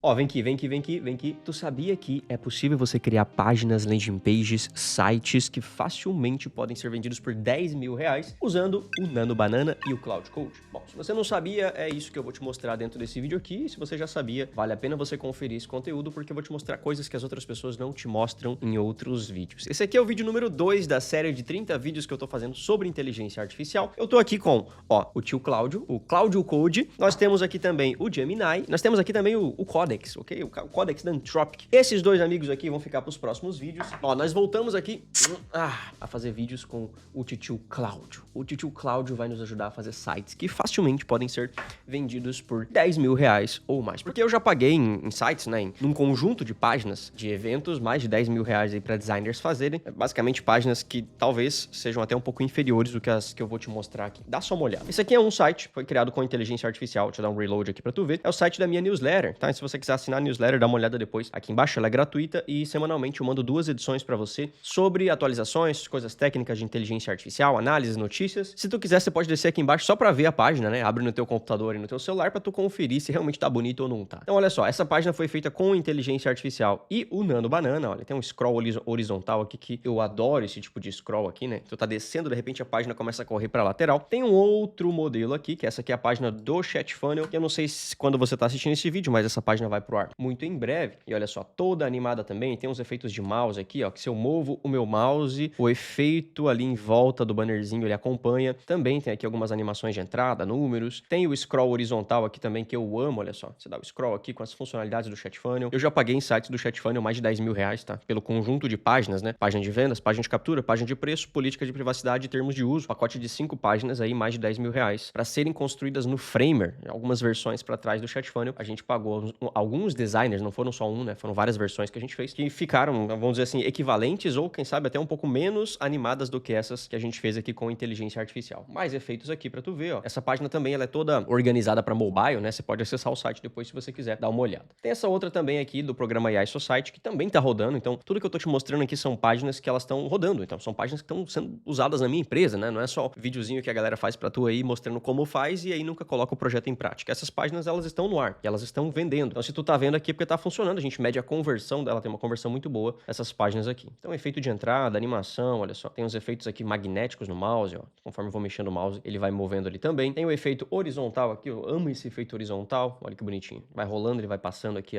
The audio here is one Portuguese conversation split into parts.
Ó, vem aqui, vem aqui, vem aqui, vem aqui. Tu sabia que é possível você criar páginas, landing pages, sites que facilmente podem ser vendidos por 10 mil reais usando o Nano Banana e o Cloud Code? Bom, se você não sabia, é isso que eu vou te mostrar dentro desse vídeo aqui. E se você já sabia, vale a pena você conferir esse conteúdo porque eu vou te mostrar coisas que as outras pessoas não te mostram em outros vídeos. Esse aqui é o vídeo número 2 da série de 30 vídeos que eu tô fazendo sobre inteligência artificial. Eu tô aqui com, ó, o tio Cláudio, o Cláudio Code. Nós temos aqui também o Gemini. Nós temos aqui também o Codex, ok? O Codex da Anthropic. Esses dois amigos aqui vão ficar para os próximos vídeos. Ó, nós voltamos aqui a fazer vídeos com o tio Cláudio. O tio Cláudio vai nos ajudar a fazer sites que facilmente podem ser vendidos por 10 mil reais ou mais. Porque eu já paguei em sites, né, num conjunto de páginas de eventos, mais de 10 mil reais aí para designers fazerem. Basicamente páginas que talvez sejam até um pouco inferiores do que as que eu vou te mostrar aqui. Dá só uma olhada. Esse aqui é um site, foi criado com inteligência artificial. Deixa eu dar um reload aqui para tu ver. É o site da minha newsletter, tá? E se você quiser assinar a newsletter, dá uma olhada depois aqui embaixo, ela é gratuita e semanalmente eu mando 2 edições pra você sobre atualizações, coisas técnicas de inteligência artificial, análises, notícias. Se tu quiser, você pode descer aqui embaixo só pra ver a página, né? Abre no teu computador e no teu celular pra tu conferir se realmente tá bonito ou não tá. Então olha só, essa página foi feita com inteligência artificial e o Nano Banana, olha, tem um scroll horizontal aqui que eu adoro esse tipo de scroll aqui, né? Tu tá descendo, de repente a página começa a correr pra lateral. Tem um outro modelo aqui, que essa aqui é a página do Chat Funnel, que eu não sei se quando você tá assistindo esse vídeo, mas essa página vai pro ar muito em breve. E olha só, toda animada também, tem uns efeitos de mouse aqui, ó, que se eu movo o meu mouse, o efeito ali em volta do bannerzinho ele acompanha. Também tem aqui algumas animações de entrada, números. Tem o scroll horizontal aqui também, que eu amo, olha só. Você dá o scroll aqui com as funcionalidades do Chat Funnel. Eu já paguei em sites do Chat Funnel mais de 10 mil reais, tá? Pelo conjunto de páginas, né? Página de vendas, página de captura, página de preço, política de privacidade e termos de uso. Pacote de 5 páginas aí, mais de 10 mil reais, para serem construídas no Framer. Algumas versões para trás do Chat Funnel. A gente pagou alguns designers, não foram só um, né? Foram várias versões que a gente fez, que ficaram, vamos dizer assim, equivalentes ou, quem sabe, até um pouco menos animadas do que essas que a gente fez aqui com inteligência artificial. Mais efeitos aqui pra tu ver, ó. Essa página também, ela é toda organizada pra mobile, né? Você pode acessar o site depois se você quiser dar uma olhada. Tem essa outra também aqui do programa AI Society, que também tá rodando. Então, tudo que eu tô te mostrando aqui são páginas que elas estão rodando. Então, são páginas que estão sendo usadas na minha empresa, né? Não é só videozinho que a galera faz pra tu aí, mostrando como faz e aí nunca coloca o projeto em prática. Essas páginas, elas estão no ar e elas estão vendendo. Então, se tu tá vendo aqui, é porque tá funcionando. A gente mede a conversão dela, tem uma conversão muito boa, essas páginas aqui. Então, efeito de entrada, animação, olha só. Tem uns efeitos aqui magnéticos no mouse, ó. Conforme eu vou mexendo o mouse, ele vai movendo ali também. Tem o efeito horizontal aqui, eu amo esse efeito horizontal. Olha que bonitinho. Vai rolando, ele vai passando aqui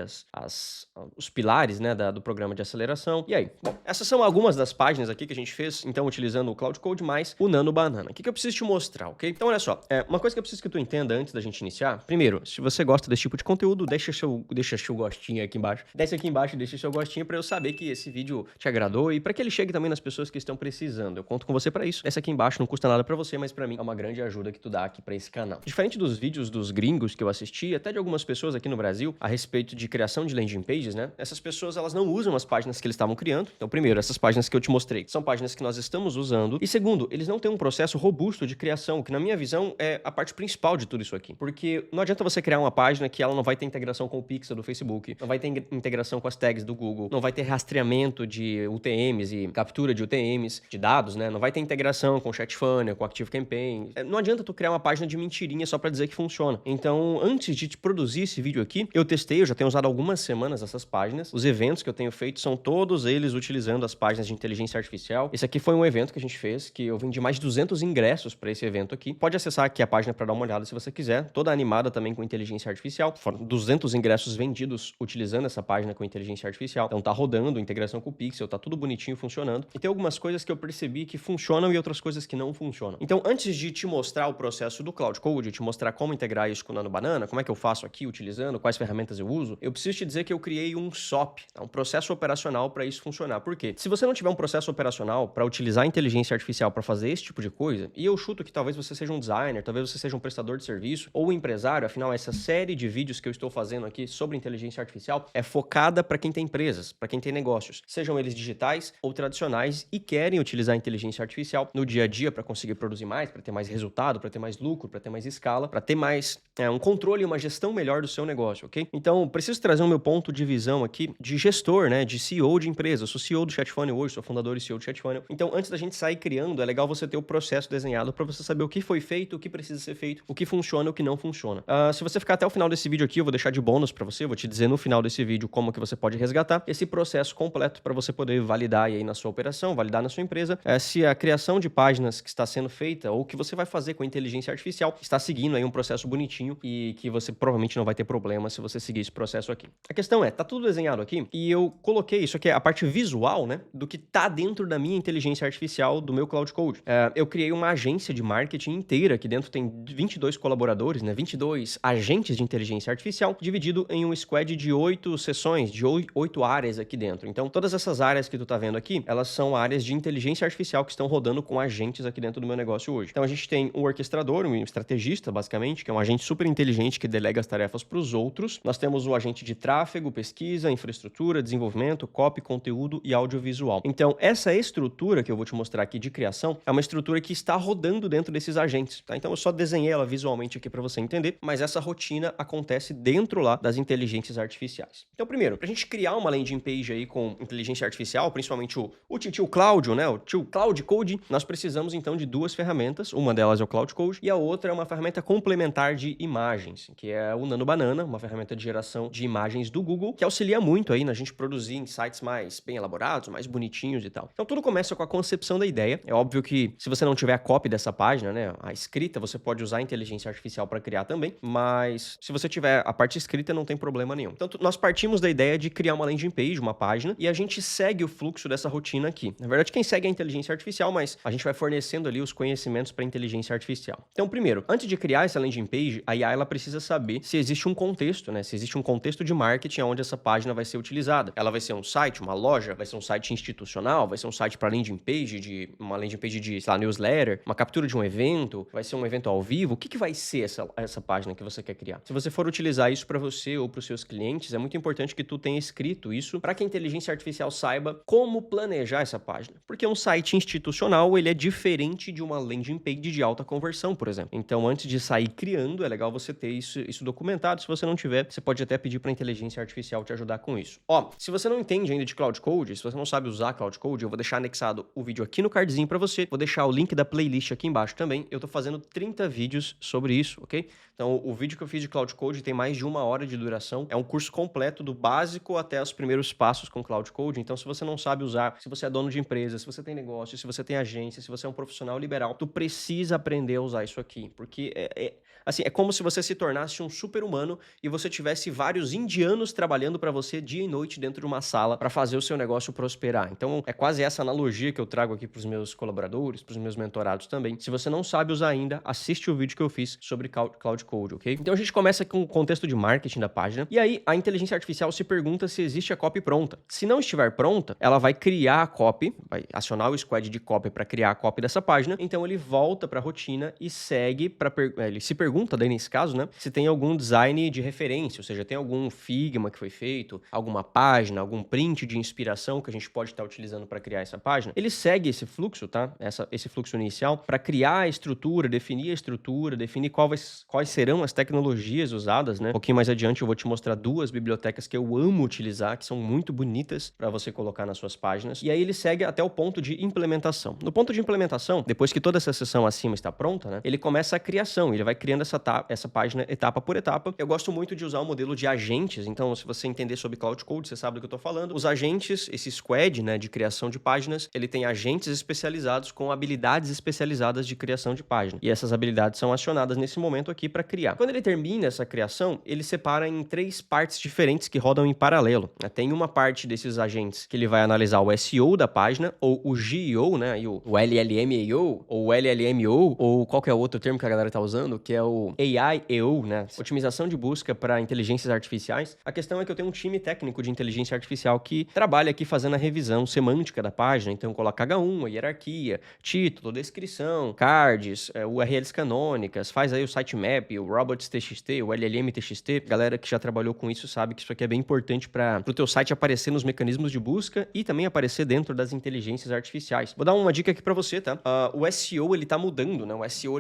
os pilares, né, do programa de aceleração. E aí? Bom, essas são algumas das páginas aqui que a gente fez, então, utilizando o Cloud Code mais o Nano Banana. O que eu preciso te mostrar, ok? Então, olha só. Uma coisa que eu preciso que tu entenda antes da gente iniciar. Primeiro, se você gosta desse tipo de conteúdo, deixa seu gostinho aqui embaixo. Desce aqui embaixo e deixa seu gostinho pra eu saber que esse vídeo te agradou e pra que ele chegue também nas pessoas que estão precisando. Eu conto com você pra isso. Desce aqui embaixo, não custa nada pra você, mas pra mim é uma grande ajuda que tu dá aqui pra esse canal. Diferente dos vídeos dos gringos que eu assisti, até de algumas pessoas aqui no Brasil, a respeito de criação de landing pages, né? Essas pessoas, elas não usam as páginas que eles estavam criando. Então, primeiro, essas páginas que eu te mostrei são páginas que nós estamos usando. E segundo, eles não têm um processo robusto de criação, que na minha visão é a parte principal de tudo isso aqui. Porque não adianta você criar uma página que ela não vai ter integração com o Pixel do Facebook, não vai ter integração com as tags do Google, não vai ter rastreamento de UTMs e captura de UTMs, de dados, né? Não vai ter integração com o Chat Funnel, com o ActiveCampaign. Não adianta tu criar uma página de mentirinha só pra dizer que funciona. Então, antes de te produzir esse vídeo aqui, eu já tenho usado algumas semanas essas páginas. Os eventos que eu tenho feito são todos eles utilizando as páginas de inteligência artificial. Esse aqui foi um evento que a gente fez, que eu vendi mais de 200 ingressos pra esse evento aqui. Pode acessar aqui a página pra dar uma olhada se você quiser. Toda animada também com inteligência artificial. Foram 200 ingressos vendidos utilizando essa página com inteligência artificial. Então tá rodando, integração com o Pixel, tá tudo bonitinho funcionando. E tem algumas coisas que eu percebi que funcionam e outras coisas que não funcionam. Então, antes de te mostrar o processo do Cloud Code, te mostrar como integrar isso com o Nano Banana, como é que eu faço aqui utilizando, quais ferramentas eu uso, eu preciso te dizer que eu criei um SOP, um processo operacional para isso funcionar. Por quê? Se você não tiver um processo operacional para utilizar a inteligência artificial para fazer esse tipo de coisa, e eu chuto que talvez você seja um designer, talvez você seja um prestador de serviço ou um empresário, afinal, essa série de vídeos que eu estou fazendo aqui sobre inteligência artificial é focada para quem tem empresas, para quem tem negócios, sejam eles digitais ou tradicionais e querem utilizar a inteligência artificial no dia a dia para conseguir produzir mais, para ter mais resultado, para ter mais lucro, para ter mais escala, para ter mais um controle e uma gestão melhor do seu negócio, ok? Então, preciso trazer o meu ponto de visão aqui de gestor, né, de CEO de empresa. Eu sou CEO do Chat Funnel hoje, sou fundador e CEO do Chat Funnel. Então, antes da gente sair criando, é legal você ter o processo desenhado para você saber o que foi feito, o que precisa ser feito, o que funciona e o que não funciona. Se você ficar até o final desse vídeo aqui, eu vou deixar de bônus problemas para você. Vou te dizer no final desse vídeo como que você pode resgatar esse processo completo para você poder validar aí na sua operação, validar na sua empresa, se a criação de páginas que está sendo feita ou que você vai fazer com a inteligência artificial está seguindo aí um processo bonitinho e que você provavelmente não vai ter problema se você seguir esse processo aqui. A questão tá tudo desenhado aqui e eu coloquei isso aqui, a parte visual, né, do que tá dentro da minha inteligência artificial, do meu Cloud Code. Eu criei uma agência de marketing inteira, aqui dentro tem 22 colaboradores, né, 22 agentes de inteligência artificial, dividido em um squad de 8 sessões, de 8 áreas aqui dentro. Então, todas essas áreas que tu tá vendo aqui, elas são áreas de inteligência artificial que estão rodando com agentes aqui dentro do meu negócio hoje. Então, a gente tem um orquestrador, um estrategista, basicamente, que é um agente super inteligente que delega as tarefas para os outros. Nós temos o agente de tráfego, pesquisa, infraestrutura, desenvolvimento, copy, conteúdo e audiovisual. Então, essa estrutura que eu vou te mostrar aqui de criação é uma estrutura que está rodando dentro desses agentes, tá? Então, eu só desenhei ela visualmente aqui para você entender, mas essa rotina acontece dentro lá das inteligências artificiais. Então, primeiro, para a gente criar uma landing page aí com inteligência artificial, principalmente o tio Cláudio, né? O tio Cloud Code, nós precisamos então de duas ferramentas. Uma delas é o Cloud Code e a outra é uma ferramenta complementar de imagens, que é o Nano Banana, uma ferramenta de geração de imagens do Google, que auxilia muito aí na gente produzir insights mais bem elaborados, mais bonitinhos e tal. Então, tudo começa com a concepção da ideia. É óbvio que se você não tiver a copy dessa página, né, a escrita, você pode usar a inteligência artificial para criar também, mas se você tiver a parte escrita, não tem problema nenhum. Então, nós partimos da ideia de criar uma landing page, uma página, e a gente segue o fluxo dessa rotina aqui. Na verdade, quem segue é a inteligência artificial, mas a gente vai fornecendo ali os conhecimentos para a inteligência artificial. Então, primeiro, antes de criar essa landing page, a IA ela precisa saber se existe um contexto, né? Se existe um contexto de marketing onde essa página vai ser utilizada. Ela vai ser um site, uma loja, vai ser um site institucional, vai ser um site para landing page, uma landing page de, sei lá, newsletter, uma captura de um evento, vai ser um evento ao vivo. O que vai ser essa página que você quer criar? Se você for utilizar isso para você ou para os seus clientes, é muito importante que tu tenha escrito isso para que a inteligência artificial saiba como planejar essa página. Porque um site institucional, ele é diferente de uma landing page de alta conversão, por exemplo. Então, antes de sair criando, é legal você ter isso documentado. Se você não tiver, você pode até pedir para a inteligência artificial te ajudar com isso. Ó, se você não entende ainda de Cloud Code, se você não sabe usar Cloud Code, eu vou deixar anexado o vídeo aqui no cardzinho para você. Vou deixar o link da playlist aqui embaixo também. Eu tô fazendo 30 vídeos sobre isso, ok? Então, o vídeo que eu fiz de Cloud Code tem mais de 1 hora de duração. É um curso completo do básico até os primeiros passos com Cloud Code. Então, se você não sabe usar, se você é dono de empresa, se você tem negócio, se você tem agência, se você é um profissional liberal, tu precisa aprender a usar isso aqui. Porque assim, é como se você se tornasse um super-humano e você tivesse vários indianos trabalhando para você dia e noite dentro de uma sala para fazer o seu negócio prosperar. Então, é quase essa analogia que eu trago aqui para os meus colaboradores, para os meus mentorados também. Se você não sabe usar ainda, assiste o vídeo que eu fiz sobre Cloud Code, ok? Então, a gente começa com o contexto de marketing da página e aí a inteligência artificial se pergunta se existe a copy pronta. Se não estiver pronta, ela vai criar a copy, vai acionar o squad de copy para criar a copy dessa página. Então, ele volta para a rotina e segue para ele se pergunta, daí nesse caso, né, se tem algum design de referência, ou seja, tem algum Figma que foi feito, alguma página, algum print de inspiração que a gente pode estar utilizando para criar essa página. Ele segue esse fluxo, tá? Esse fluxo inicial para criar a estrutura, definir quais serão as tecnologias usadas, né? Um pouquinho mais adiante eu vou te mostrar 2 bibliotecas que eu amo utilizar, que são muito bonitas para você colocar nas suas páginas. E aí ele segue até o ponto de implementação. No ponto de implementação, depois que toda essa seção acima está pronta, né? Ele começa a criação, ele vai criando essa página etapa por etapa. Eu gosto muito de usar o modelo de agentes, então se você entender sobre Cloud Code, você sabe do que eu tô falando. Os agentes, esse squad, né, de criação de páginas, ele tem agentes especializados com habilidades especializadas de criação de página. E essas habilidades são acionadas nesse momento aqui para criar. Quando ele termina essa criação, ele separa em 3 partes diferentes que rodam em paralelo. Tem uma parte desses agentes que ele vai analisar o SEO da página, ou o GEO, né, e o LLMAO, ou o LLMO, ou qualquer outro termo que a galera tá usando, que é o AIEO, né, otimização de busca para inteligências artificiais. A questão é que eu tenho um time técnico de inteligência artificial que trabalha aqui fazendo a revisão semântica da página, então coloca H1, a hierarquia, título, descrição, cards, URLs canônicas, faz aí o sitemap, o robots.txt, o LLM.txt. Galera que já trabalhou com isso sabe que isso aqui é bem importante para o teu site aparecer nos mecanismos de busca e também aparecer dentro das inteligências artificiais. Vou dar uma dica aqui para você, tá? O SEO, ele tá mudando, né? O SEO,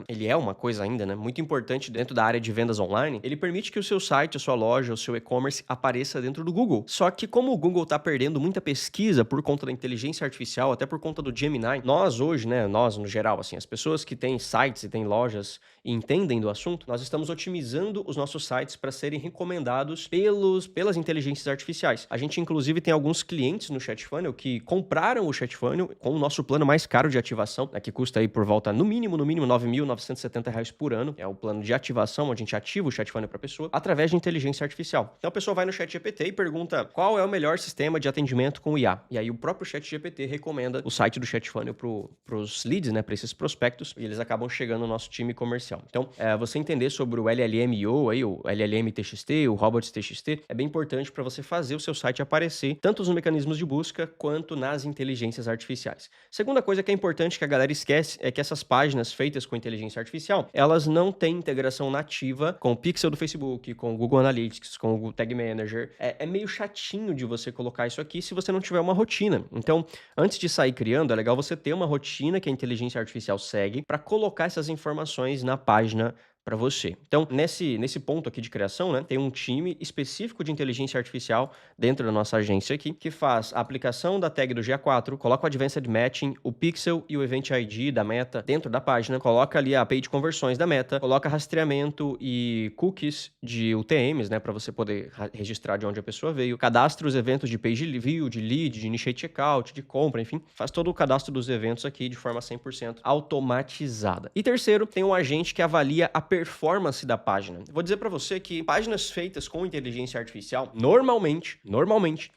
ele é uma coisa ainda venda, né? Muito importante dentro da área de vendas online, ele permite que o seu site, a sua loja, o seu e-commerce apareça dentro do Google. Só que como o Google está perdendo muita pesquisa por conta da inteligência artificial, até por conta do Gemini, nós hoje, né, nós no geral, assim, as pessoas que têm sites e têm lojas e entendem do assunto, nós estamos otimizando os nossos sites para serem recomendados pelas inteligências artificiais. A gente, inclusive, tem alguns clientes no ChatFunnel que compraram o ChatFunnel com o nosso plano mais caro de ativação, né, que custa aí por volta, no mínimo, R$ 9.970 por ano. É o plano de ativação, onde a gente ativa o ChatFunnel para a pessoa, através de inteligência artificial. Então, a pessoa vai no ChatGPT e pergunta qual é o melhor sistema de atendimento com IA. E aí, o próprio ChatGPT recomenda o site do ChatFunnel para os leads, né, para esses prospectos, e eles acabam chegando no nosso time comercial. Então, você entender sobre o LLM-IO, aí, o LLM-TXT, o Robots-TXT, é bem importante para você fazer o seu site aparecer tanto nos mecanismos de busca quanto nas inteligências artificiais. Segunda coisa que é importante que a galera esquece é que essas páginas feitas com inteligência artificial, elas não têm integração nativa com o Pixel do Facebook, com o Google Analytics, com o Google Tag Manager. É meio chatinho de você colocar isso aqui se você não tiver uma rotina. Então, antes de sair criando, é legal você ter uma rotina que a inteligência artificial segue para colocar essas informações na página para você. Então, nesse ponto aqui de criação, né, tem um time específico de inteligência artificial dentro da nossa agência aqui, que faz a aplicação da tag do GA4, coloca o Advanced Matching, o Pixel e o Event ID da Meta dentro da página, coloca ali a page conversões da Meta, coloca rastreamento e cookies de UTMs, né, para você poder registrar de onde a pessoa veio, cadastra os eventos de page view, de lead, de initiate checkout, de compra, enfim, faz todo o cadastro dos eventos aqui de forma 100% automatizada. E terceiro, tem um agente que avalia a performance da página. Vou dizer para você que páginas feitas com inteligência artificial, normalmente,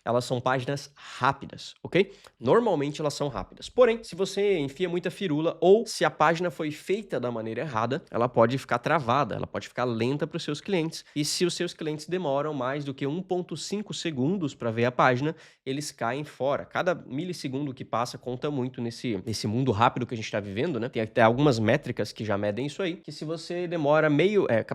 elas são páginas rápidas, ok? Normalmente elas são rápidas. Porém, se você enfia muita firula ou se a página foi feita da maneira errada, ela pode ficar travada, ela pode ficar lenta para os seus clientes. E se os seus clientes demoram mais do que 1,5 segundos para ver a página, eles caem fora. Cada milissegundo que passa conta muito nesse mundo rápido que a gente está vivendo, né? Tem até algumas métricas que já medem isso aí, que se você demora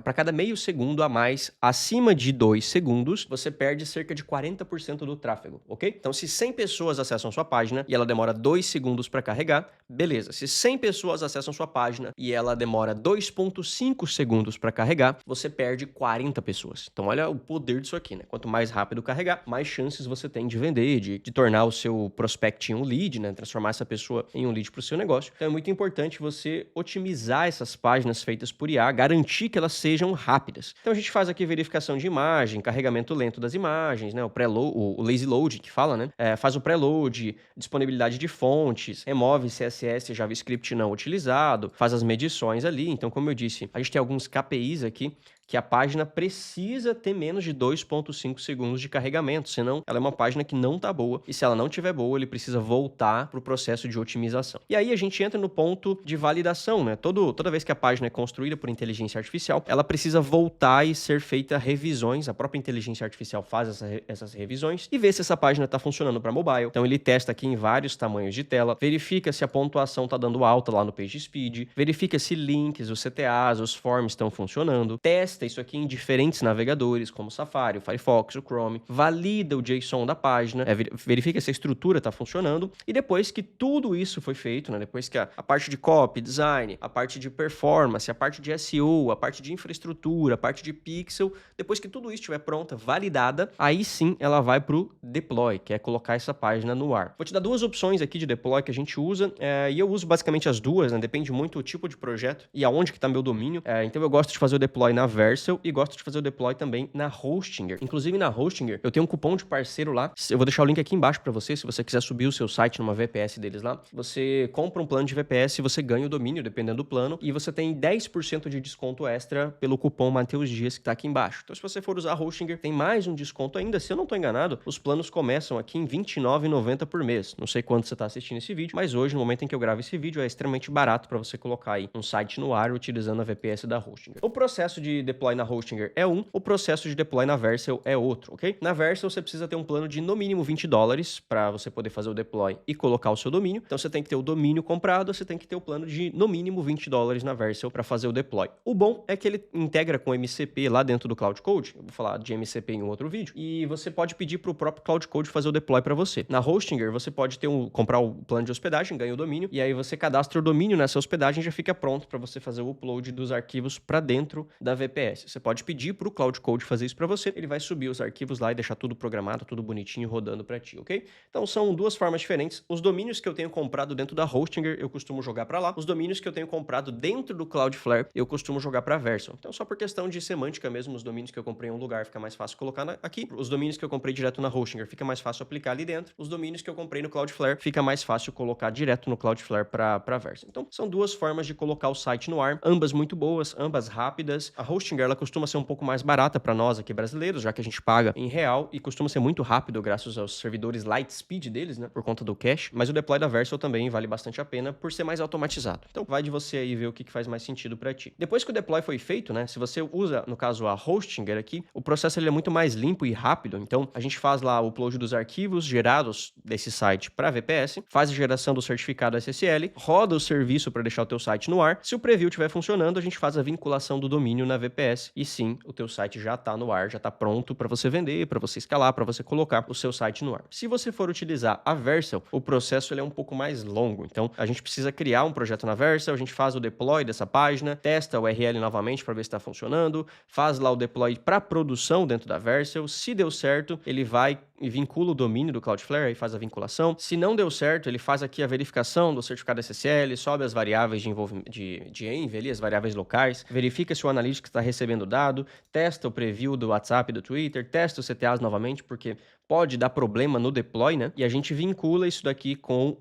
para cada meio segundo a mais, acima de 2 segundos, você perde cerca de 40% do tráfego, ok? Então, se 100 pessoas acessam sua página e ela demora 2 segundos para carregar, beleza. Se 100 pessoas acessam sua página e ela demora 2,5 segundos para carregar, você perde 40 pessoas. Então, olha o poder disso aqui, né? Quanto mais rápido carregar, mais chances você tem de vender, de tornar o seu prospect em um lead, né? Transformar essa pessoa em um lead para o seu negócio. Então, é muito importante você otimizar essas páginas feitas por IA, garantir que elas sejam rápidas. Então a gente faz aqui verificação de imagem, carregamento lento das imagens, né? O lazy load que fala, né? Faz o preload, disponibilidade de fontes, remove CSS e JavaScript não utilizado, faz as medições ali. Então, como eu disse, a gente tem alguns KPIs aqui que a página precisa ter menos de 2,5 segundos de carregamento, senão ela é uma página que não tá boa, e se ela não tiver boa, ele precisa voltar para o processo de otimização. E aí a gente entra no ponto de validação, né? Toda vez que a página é construída por inteligência artificial, ela precisa voltar e ser feita revisões, a própria inteligência artificial faz essas revisões e vê se essa página está funcionando para mobile. Então ele testa aqui em vários tamanhos de tela, verifica se a pontuação está dando alta lá no PageSpeed, verifica se links, os CTAs, os forms estão funcionando, testa isso aqui em diferentes navegadores, como o Safari, o Firefox, o Chrome, valida o JSON da página, verifica se a estrutura está funcionando, e depois que tudo isso foi feito, né, depois que a parte de copy, design, a parte de performance, a parte de SEO, a parte de infraestrutura, a parte de pixel, depois que tudo isso estiver pronta, validada, aí sim ela vai para o deploy, que é colocar essa página no ar. Vou te dar duas opções aqui de deploy que a gente usa, e eu uso basicamente as duas, né, depende muito do tipo de projeto e aonde que está meu domínio, então eu gosto de fazer o deploy na Vercel e gosto de fazer o deploy também na Hostinger. Inclusive na Hostinger, eu tenho um cupom de parceiro lá, eu vou deixar o link aqui embaixo para você, se você quiser subir o seu site numa VPS deles lá, você compra um plano de VPS e você ganha o domínio, dependendo do plano, e você tem 10% de desconto extra pelo cupom Mateus Dias que tá aqui embaixo. Então se você for usar a Hostinger, tem mais um desconto ainda, se eu não tô enganado, os planos começam aqui em R$ 29,90 por mês. Não sei quando você tá assistindo esse vídeo, mas hoje, no momento em que eu gravo esse vídeo, é extremamente barato para você colocar aí um site no ar utilizando a VPS da Hostinger. O processo de deploy na Hostinger é um, o processo de deploy na Vercel é outro, ok? Na Vercel você precisa ter um plano de no mínimo $20 para você poder fazer o deploy e colocar o seu domínio. Então você tem que ter o domínio comprado, você tem que ter o plano de no mínimo $20 na Vercel para fazer o deploy. O bom é que ele integra com MCP lá dentro do Cloud Code. Eu vou falar de MCP em um outro vídeo. E você pode pedir para o próprio Cloud Code fazer o deploy para você. Na Hostinger você pode comprar o plano de hospedagem, ganha o domínio e aí você cadastra o domínio nessa hospedagem e já fica pronto para você fazer o upload dos arquivos para dentro da VPS. Você pode pedir para o Cloud Code fazer isso para você, ele vai subir os arquivos lá e deixar tudo programado, tudo bonitinho rodando para ti, ok? Então são duas formas diferentes. Os domínios que eu tenho comprado dentro da Hostinger, eu costumo jogar para lá. Os domínios que eu tenho comprado dentro do Cloudflare, eu costumo jogar para Vercel. Então só por questão de semântica mesmo, os domínios que eu comprei em um lugar fica mais fácil colocar aqui. Os domínios que eu comprei direto na Hostinger fica mais fácil aplicar ali dentro. Os domínios que eu comprei no Cloudflare fica mais fácil colocar direto no Cloudflare para Vercel. Então são duas formas de colocar o site no ar, ambas muito boas, ambas rápidas. A Hostinger ela costuma ser um pouco mais barata para nós aqui brasileiros, já que a gente paga em real e costuma ser muito rápido graças aos servidores light speed deles, né, por conta do cache, mas o deploy da Vercel também vale bastante a pena por ser mais automatizado. Então vai de você aí ver o que faz mais sentido para ti. Depois que o deploy foi feito, né, se você usa, no caso, a Hostinger aqui, o processo ele é muito mais limpo e rápido. Então a gente faz lá o upload dos arquivos gerados desse site para VPS, faz a geração do certificado SSL, roda o serviço para deixar o teu site no ar. Se o preview estiver funcionando, a gente faz a vinculação do domínio na VPS e sim, o teu site já está no ar, já está pronto para você vender, para você escalar, para você colocar o seu site no ar. Se você for utilizar a Vercel, o processo ele é um pouco mais longo. Então a gente precisa criar um projeto na Vercel, a gente faz o deploy dessa página, testa o URL novamente para ver se está funcionando, faz lá o deploy para produção dentro da Vercel. Se deu certo, ele vai e vincula o domínio do Cloudflare e faz a vinculação. Se não deu certo, ele faz aqui a verificação do certificado SSL, sobe as variáveis de env ali, as variáveis locais, verifica se o Analytics está recebendo o dado, testa o preview do WhatsApp e do Twitter, testa os CTAs novamente, porque pode dar problema no deploy, né? E a gente vincula isso daqui com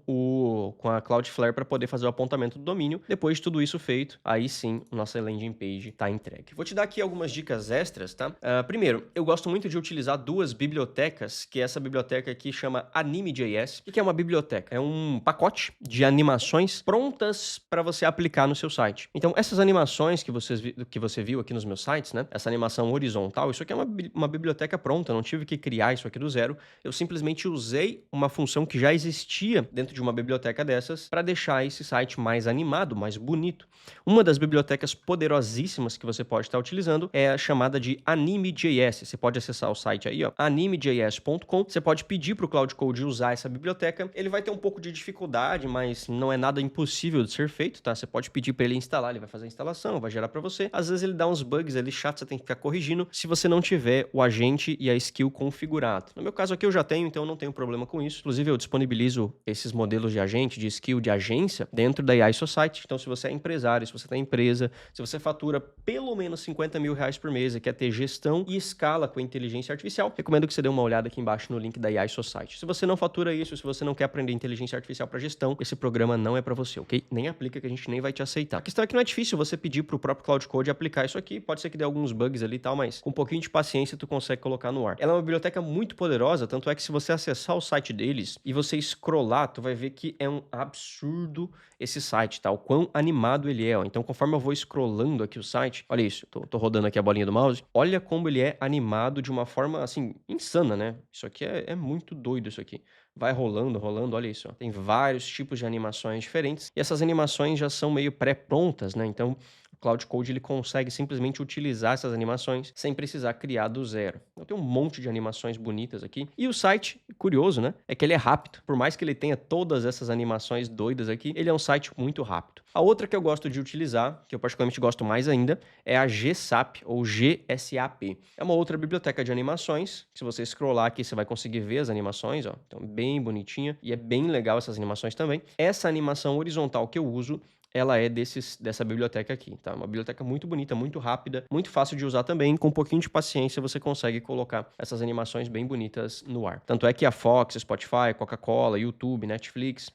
a Cloudflare para poder fazer o apontamento do domínio. Depois de tudo isso feito, aí sim, nossa landing page está entregue. Vou te dar aqui algumas dicas extras, tá? Primeiro, eu gosto muito de utilizar duas bibliotecas, que essa biblioteca aqui chama Anime.js. O que é uma biblioteca? É um pacote de animações prontas para você aplicar no seu site. Então, essas animações que você viu aqui nos meus sites, né? Essa animação horizontal, isso aqui é uma biblioteca pronta, eu não tive que criar isso aqui do zero. Eu simplesmente usei uma função que já existia dentro de uma biblioteca dessas para deixar esse site mais animado, mais bonito. Uma das bibliotecas poderosíssimas que você pode estar utilizando é a chamada de Anime.js. Você pode acessar o site aí, ó, animejs.com. Você pode pedir para o Cloud Code usar essa biblioteca. Ele vai ter um pouco de dificuldade, mas não é nada impossível de ser feito, tá? Você pode pedir para ele instalar, ele vai fazer a instalação, vai gerar para você. Às vezes ele dá uns bugs ali chatos, você tem que ficar corrigindo se você não tiver o agente e a skill configurado. No meu caso aqui eu já tenho, então eu não tenho problema com isso. Inclusive eu disponibilizo esses modelos de agente, de skill, de agência dentro da AI Society. Então se você é empresário, se você tem empresa, se você fatura pelo menos R$50 mil por mês e quer ter gestão e escala com a inteligência artificial, recomendo que você dê uma olhada aqui embaixo no link da AI Society. Se você não fatura isso, se você não quer aprender inteligência artificial para gestão, esse programa não é para você, ok? Nem aplica que a gente nem vai te aceitar. A questão é que não é difícil você pedir pro próprio Cloud Code aplicar isso aqui. Pode ser que dê alguns bugs ali e tal, mas com um pouquinho de paciência tu consegue colocar no ar. Ela é uma biblioteca muito poderosa, tanto é que se você acessar o site deles e você scrollar, tu vai ver que é um absurdo esse site, tá? O quão animado ele é, ó. Então, conforme eu vou scrollando aqui o site, olha isso, tô rodando aqui a bolinha do mouse, olha como ele é animado de uma forma, assim, insana, né? Isso aqui é muito doido, isso aqui. Vai rolando, olha isso, ó. Tem vários tipos de animações diferentes e essas animações já são meio pré-prontas, né? Então, o Cloud Code ele consegue simplesmente utilizar essas animações sem precisar criar do zero. Então, tem um monte de animações bonitas aqui. E o site, curioso, né? É que ele é rápido. Por mais que ele tenha todas essas animações doidas aqui, ele é um site muito rápido. A outra que eu gosto de utilizar, que eu particularmente gosto mais ainda, é a GSAP ou GSAP. É uma outra biblioteca de animações. Se você scrollar aqui, você vai conseguir ver as animações, ó. Então, bem bonitinha e é bem legal essas animações também. Essa animação horizontal que eu uso, ela é dessa biblioteca aqui, tá? Uma biblioteca muito bonita, muito rápida, muito fácil de usar também. Com um pouquinho de paciência, você consegue colocar essas animações bem bonitas no ar. Tanto é que a Fox, Spotify, Coca-Cola, YouTube, Netflix,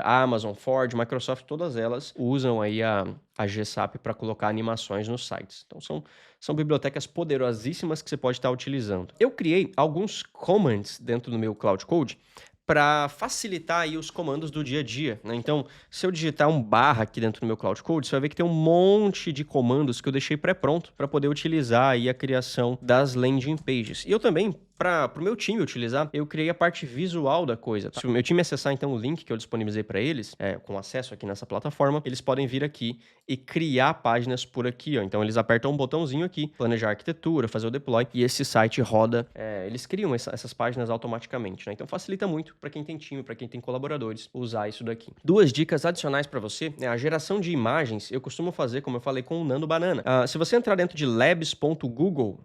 Amazon, Ford, Microsoft, todas elas usam aí a GSAP para colocar animações nos sites. Então, são bibliotecas poderosíssimas que você pode estar utilizando. Eu criei alguns commands dentro do meu Cloud Code para facilitar aí os comandos do dia a dia, né? Então, se eu digitar um barra aqui dentro do meu Cloud Code, você vai ver que tem um monte de comandos que eu deixei pré-pronto para poder utilizar aí a criação das landing pages. E eu também, para o meu time utilizar, eu criei a parte visual da coisa. Tá? Se o meu time acessar, então, o link que eu disponibilizei para eles, com acesso aqui nessa plataforma, eles podem vir aqui e criar páginas por aqui, ó. Então, eles apertam um botãozinho aqui, planejar arquitetura, fazer o deploy, e esse site roda, eles criam essas páginas automaticamente, né? Então, facilita muito para quem tem time, para quem tem colaboradores, usar isso daqui. Duas dicas adicionais para você, né? A geração de imagens, eu costumo fazer, como eu falei, com o Nano Banana. Se você entrar dentro de labs.google,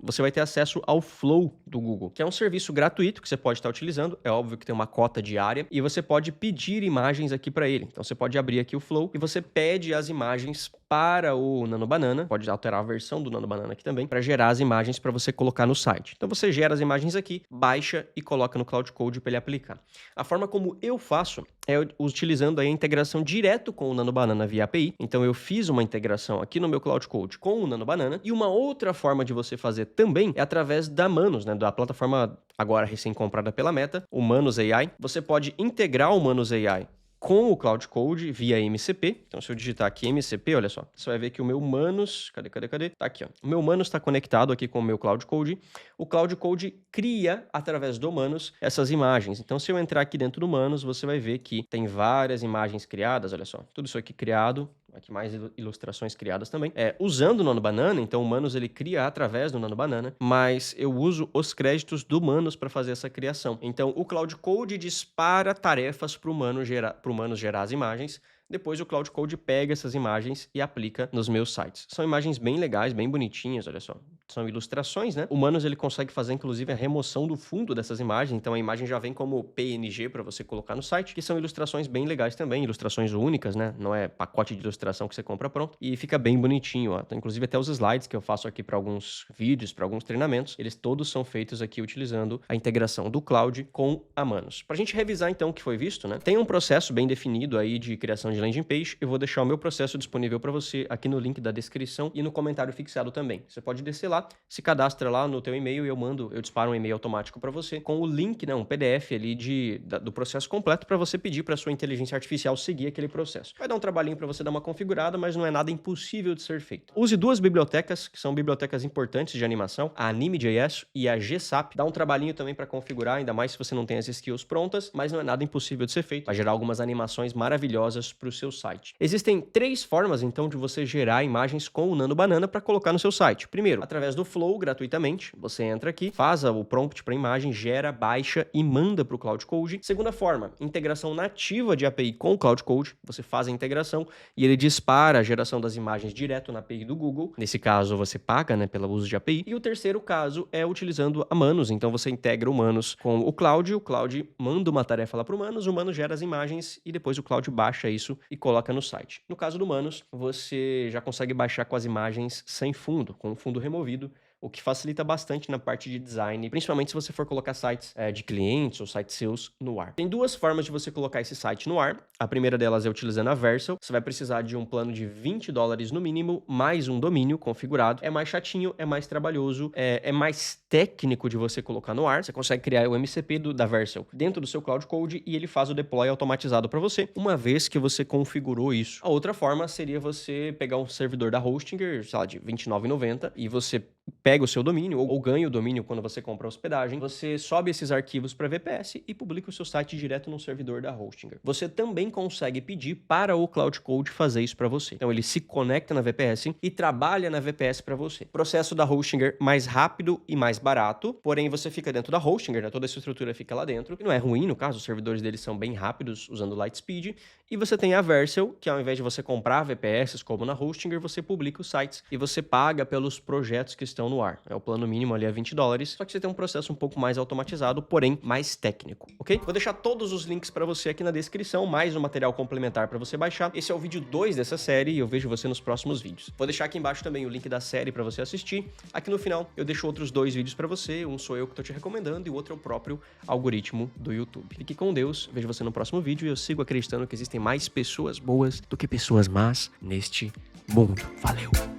você vai ter acesso ao Flow do Google, que é um serviço gratuito que você pode estar utilizando. É óbvio que tem uma cota diária e você pode pedir imagens aqui para ele. Então, você pode abrir aqui o Flow e você pede as imagens para o Nano Banana, pode alterar a versão do Nano Banana aqui também, para gerar as imagens para você colocar no site. Então você gera as imagens aqui, baixa e coloca no Cloud Code para ele aplicar. A forma como eu faço é utilizando aí a integração direto com o Nano Banana via API. Então eu fiz uma integração aqui no meu Cloud Code com o Nano Banana, e uma outra forma de você fazer também é através da Manus, né, da plataforma agora recém-comprada pela Meta, o Manus AI. Você pode integrar o Manus AI com o Cloud Code via MCP. Então, se eu digitar aqui MCP, olha só, você vai ver que o meu Manus... Cadê? Tá aqui, ó. O meu Manus está conectado aqui com o meu Cloud Code. O Cloud Code cria, através do Manus, essas imagens. Então, se eu entrar aqui dentro do Manus, você vai ver que tem várias imagens criadas, olha só. Tudo isso aqui criado. Aqui mais ilustrações criadas também. Usando o Nano Banana, então o Manus ele cria através do Nano Banana, mas eu uso os créditos do Manus para fazer essa criação. Então o Cloud Code dispara tarefas para o Manus gerar as imagens. Depois o Cloud Code pega essas imagens e aplica nos meus sites. São imagens bem legais, bem bonitinhas, olha só. São ilustrações, né? O Manus ele consegue fazer, inclusive, a remoção do fundo dessas imagens. Então a imagem já vem como PNG para você colocar no site, que são ilustrações bem legais também, ilustrações únicas, né? Não é pacote de ilustração que você compra pronto. E fica bem bonitinho, ó. Então, inclusive até os slides que eu faço aqui para alguns vídeos, para alguns treinamentos, eles todos são feitos aqui utilizando a integração do Cloud com a Manus. Para a gente revisar então o que foi visto, né? Tem um processo bem definido aí de criação de landing page. Eu vou deixar o meu processo disponível para você aqui no link da descrição e no comentário fixado também. Você pode descer lá, se cadastra lá no teu e-mail e eu disparo um e-mail automático para você com o link, né, um PDF ali do processo completo para você pedir para sua inteligência artificial seguir aquele processo. Vai dar um trabalhinho para você dar uma configurada, mas não é nada impossível de ser feito. Use duas bibliotecas, que são bibliotecas importantes de animação, a Anime.js e a GSAP. Dá um trabalhinho também para configurar, ainda mais se você não tem as skills prontas, mas não é nada impossível de ser feito. Vai gerar algumas animações maravilhosas para o seu site. Existem 3 formas, então, de você gerar imagens com o Nano Banana para colocar no seu site. Primeiro, através do Flow, gratuitamente. Você entra aqui, faz o prompt para a imagem, gera, baixa e manda para o Cloud Code. Segunda forma, integração nativa de API com o Cloud Code. Você faz a integração e ele dispara a geração das imagens direto na API do Google. Nesse caso, você paga, né, pelo uso de API. E o terceiro caso é utilizando a Manus. Então, você integra o Manus com o Cloud manda uma tarefa lá para o Manus gera as imagens e depois o Cloud baixa isso e coloca no site. No caso do Manus, você já consegue baixar com as imagens sem fundo, com o fundo removido, o que facilita bastante na parte de design, principalmente se você for colocar sites de clientes ou sites seus no ar. Tem 2 formas de você colocar esse site no ar. A primeira delas é utilizando a Vercel. Você vai precisar de um plano de $20 no mínimo, mais um domínio configurado. É mais chatinho, é mais trabalhoso, é mais técnico de você colocar no ar. Você consegue criar o MCP da Vercel dentro do seu Cloud Code e ele faz o deploy automatizado para você, uma vez que você configurou isso. A outra forma seria você pegar um servidor da Hostinger, sei lá, de R$29,90 e você pega o seu domínio ou ganha o domínio quando você compra a hospedagem, você sobe esses arquivos para VPS e publica o seu site direto no servidor da Hostinger. Você também consegue pedir para o Cloud Code fazer isso para você. Então ele se conecta na VPS e trabalha na VPS para você. Processo da Hostinger mais rápido e mais barato, porém você fica dentro da Hostinger, né? Toda essa estrutura fica lá dentro. E não é ruim, no caso, os servidores deles são bem rápidos usando Lightspeed. E você tem a Vercel, que ao invés de você comprar VPS como na Hostinger, você publica os sites e você paga pelos projetos que estão no ar. O plano mínimo ali é $20, só que você tem um processo um pouco mais automatizado, porém mais técnico, ok? Vou deixar todos os links para você aqui na descrição, mais um material complementar para você baixar. Esse é o vídeo 2 dessa série e eu vejo você nos próximos vídeos. Vou deixar aqui embaixo também o link da série para você assistir. Aqui no final eu deixo outros 2 vídeos para você, um sou eu que tô te recomendando e o outro é o próprio algoritmo do YouTube. Fique com Deus, vejo você no próximo vídeo e eu sigo acreditando que existem mais pessoas boas do que pessoas más neste mundo. Valeu!